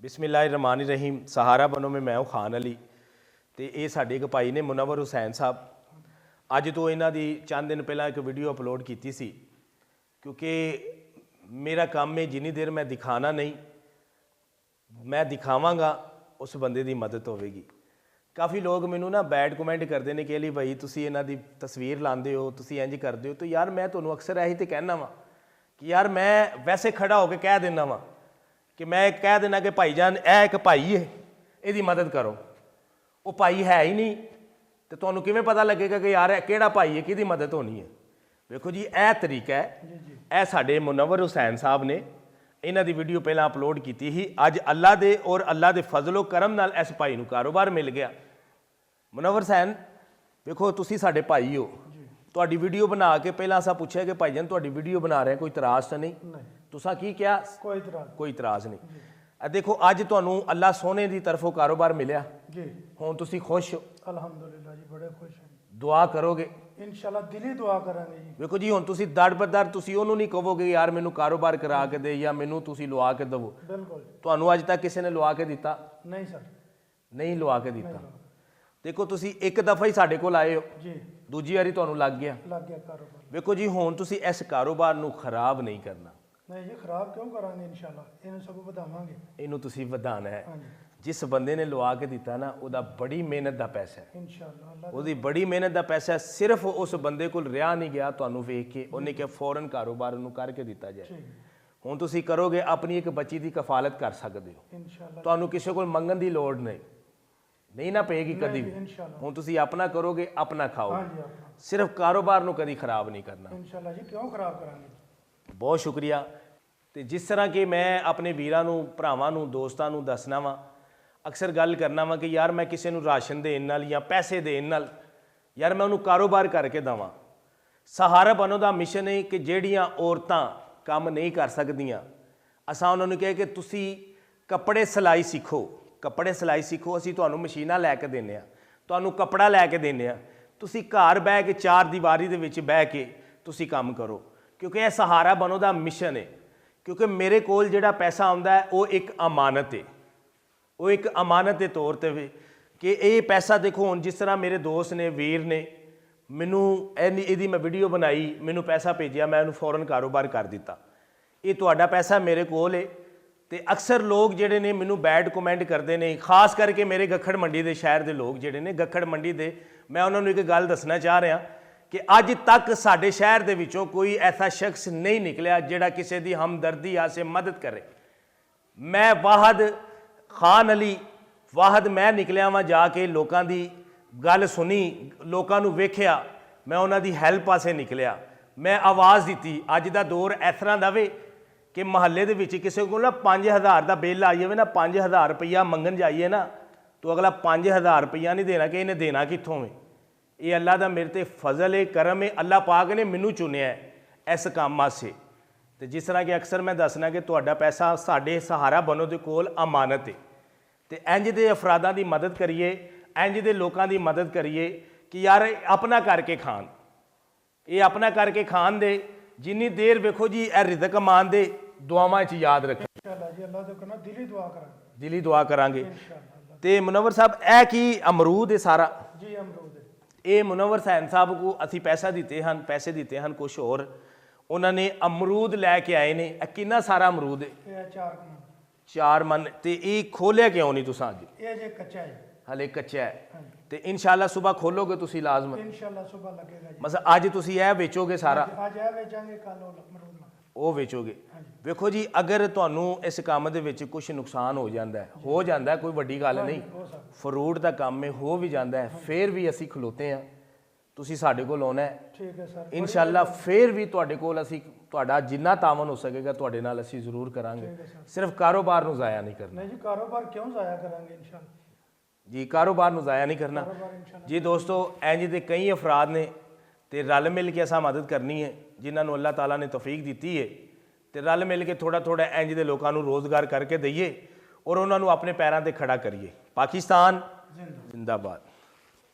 बिस्मिल्लाहिर्रहमानिर्रहीम। सहारा बनो में मैं खान अली तो ये साढ़े एक भाई ने मुनव्वर हुसैन साहब। अज तो इन्हों की चंद दिन पहला एक वीडियो अपलोड की सी, क्योंकि मेरा काम है जिन्नी देर मैं दिखाना नहीं मैं दिखावांगा उस बंदे की मदद होगी। काफ़ी लोग मैनू ना बैड कमेंट करते हैं कि भाई तुसी इन्हां दी तस्वीर लाते हो, तुसी इंज करते हो। तो यार मैं तुहानू अक्सर यही तो कहना वा कि यार मैं वैसे खड़ा होकर कह देना वा कि मैं कह देना कि भाईजान यह एक भाई है, यदी मदद करो। वो भाई है ही नहीं तो तुहानू किवें पता लगेगा कि यार किहड़ा भाई है, किहदी मदद होनी है। देखो जी यह तरीका है, यह साडे मुनव्वर हुसैन साहब ने इन्हां दी वीडियो पहला अपलोड की ही। अज अल्लाह दे और अल्लाह दे फजलो करम नाल इस भाई नू कारोबार मिल गया। मुनव्वर हुसैन देखो तुसी साडे भाई हो, तुहाडी वीडियो बना के पहला असां पुछया कि भाईजान तुहाडी वीडियो बना रहे कोई इतराज़ तो नहीं? तुसां की क्या? कोई इतराज़ नहीं। देखो अज तुहानू अल्लाह सोने की तरफों कारोबार मिलिया, हुण तुसी खुश हो? अल्हम्दुलिल्लाह जी, बड़े खुश हैं। दुआ करोगे? इंशाल्लाह दिली दुआ करांगे जी। देखो जी हुण तुसी दर बदर तुसी ओनू नहीं कहोगे यार मैनू कारोबार करा के दे या मैनू तुसी लुआ के दवो। बिल्कुल। तुहानू अज तक किसी ने लुआ के दिता? नहीं सर, नहीं लुआ के दिता। देखो तुसी एक दफ़ा ही साडे कोल आए हो जी, दूजी वारी तुहानू लग गया कारोबार। देखो जी हुण तुसी इस कारोबार नू खराब नहीं करना। नहीं जी, खराब क्यों करांगे, इंशाल्लाह इन्हू सब वधावांगे। इनू तुसी वधाना है। हाँ जी, जिस बंदे ने लुआ के दिता ना उहदा बड़ी मेहनत का पैसा है, इंशाल्लाह अल्लाह ਉਹਦੀ बड़ी मेहनत का पैसा है। सिर्फ उस बंदे को रिहा नहीं गया ਤੁਹਾਨੂੰ ਵੇਖ के ਉਹਨੇ ਕਿਹਾ फौरन कारोबार ਉਹਨੂੰ करके दिता जाए। ठीक ਹੁਣ ਤੁਸੀਂ ਕਰੋਗੇ अपनी एक बच्ची की कफालत कर सकते हो, इंशाल्लाह ਤੁਹਾਨੂੰ ਕਿਸੇ ਕੋਲ ਮੰਗਣ ਦੀ ਲੋੜ नहीं ना पेगी कभी भी। इंशाल्लाह। ਹੁਣ ਤੁਸੀਂ अपना करोगे अपना खाओ, हाँ जी, अपना सिर्फ कारोबार ਨੂੰ कभी खराब नहीं करना। इंशाल्लाह जी, क्यों खराब करांगे। बहुत शुक्रिया। तो जिस तरह कि मैं अपने वीरां नूं भरावां नूं दोस्तां नूं दसना वा, अक्सर गल करना वा कि यार मैं किसी नूं राशन देण नाल या पैसे देण नाल यार मैं उन्होंने कारोबार करके देवां। सहारा बनो दा मिशन है कि जिहड़ियां औरतां काम नहीं कर सकदियां असां उन्होंने कहा कि तुसी कपड़े सिलाई सीखो, कपड़े सिलाई सीखो, असीं तुहानूं मशीनां लैके दिंदे आ, तुहानूं कपड़ा लैके दिंदे आ, तुसी घर बह के चार दीवारी दे विच बह के तुसी काम करो। क्योंकि यह सहारा बनो दा मिशन है। क्योंकि मेरे कोल जिहड़ा पैसा आउंदा है वो एक अमानत है, वो एक अमानत के तौर पर कि ये पैसा देखो हुण जिस तरह मेरे दोस्त ने वीर ने मैनू इहदी मैं वीडियो बनाई, मैनू पैसा भेजिया, मैं उन्होंने फौरन कारोबार कर दिता। ये तुहाडा पैसा मेरे कोल है। तो अक्सर लोग जिहड़े ने मैनू बैड कमेंट करते हैं, खास करके मेरे गखड़ मंडी के शहर के लोग जिहड़े ने गखड़ मंडी के, मैं उन्होंने एक गल दसना चाह रहा कि अज तक साडे शहर दे विचों कोई ऐसा शख्स नहीं निकलिया जिहड़ा किसी की हमदर्दी आसे मदद करे। मैं वाहद खान अली वाहद मैं निकलिया वा जाके लोगों की गल सुनी, लोगों को वेख्या, मैं उन्होंने हैल्प वास्ते निकलिया, मैं आवाज़ दी। अज का दौर इस तरह का वे कि महल्ले के किसी को ना 5000 का बिल आई जाए ना, 5000 रुपया मंगन जाइए ना तो अगला 5000 रुपया नहीं देना कि इन्हें देना कित्थों है। ये अल्लाह का मेरे ते फजल है, करम है। अल्लाह पाक ने मैनू चुनिया है इस काम वास्ते। तो जिस तरह कि अक्सर मैं दसना कि तुहाडा पैसा साडे सहारा बनो दे कोल अमानत है। तो इंज दे अफरादां दी मदद करिए, इंज दे लोकां दी मदद करिए कि यार अपना करके खान, ये अपना करके खान दे। जिन्नी देर वेखो जी ए रिज़क मान दे दुआवां च याद रखें। इंशाल्लाह जी, अल्लाह तो कहना दिली दुआ करांगे, दिली दुआ करांगे। इंशाल्लाह। तो मुनव्वर साहब ए की अमरूद है सारा? जी अमरूद है। ये मुनव्वर हुसैन साहब को असी पैसा दिते हैं, पैसे दिते हैं कुछ होर, उन्होंने अमरूद लैके आए ने। कितना सारा अमरूद है? 4 मन। तो ये खोलिया क्यों नहीं तुसां अज? ये जे कच्चा है, हले कच्चा है। तो इंशाल्लाह सुबह खोलोगे तुसी लाजमन? इंशाल्लाह सुबह लगेगा जी। मतलब अज तुसी यह बेचोगे सारा? आज यह बेचांगे, कल अमरूद वो बेचोगे। देखो जी अगर तुहानू इस काम दे विच कुछ नुकसान हो जाता है, हो जाता है, कोई वड्डी गल नहीं, फ्रूट का काम में हो भी जाता है, फिर भी असी खलोते हैं, तुसी साडे कोल आउणा है। ठीक है सर, इंशाल्लाह फिर भी तुहाडे कोल असी तुहाडा जिन्ना तावन हो सकेगा तुहाडे नाल असी जरूर करांगे। सिर्फ कारोबार नूं ज़ाया नहीं करना। नहीं जी, कारोबार क्यों ज़ाया करांगे, इंशाल्लाह जी कारोबार नूं ज़ाया नहीं करना जी। दोस्तों इंज दे कई अफराद ने ते रल मिल के असां मदद करनी है, जिन्हां नूं अल्लाह ताला ने तौफीक दी है। तो रल मिल के थोड़ा थोड़ा इंज दे लोकां नूं रोज़गार करके दईए और उन्हां नूं अपने पैरां ते खड़ा करिए। पाकिस्तान जिंदाबाद।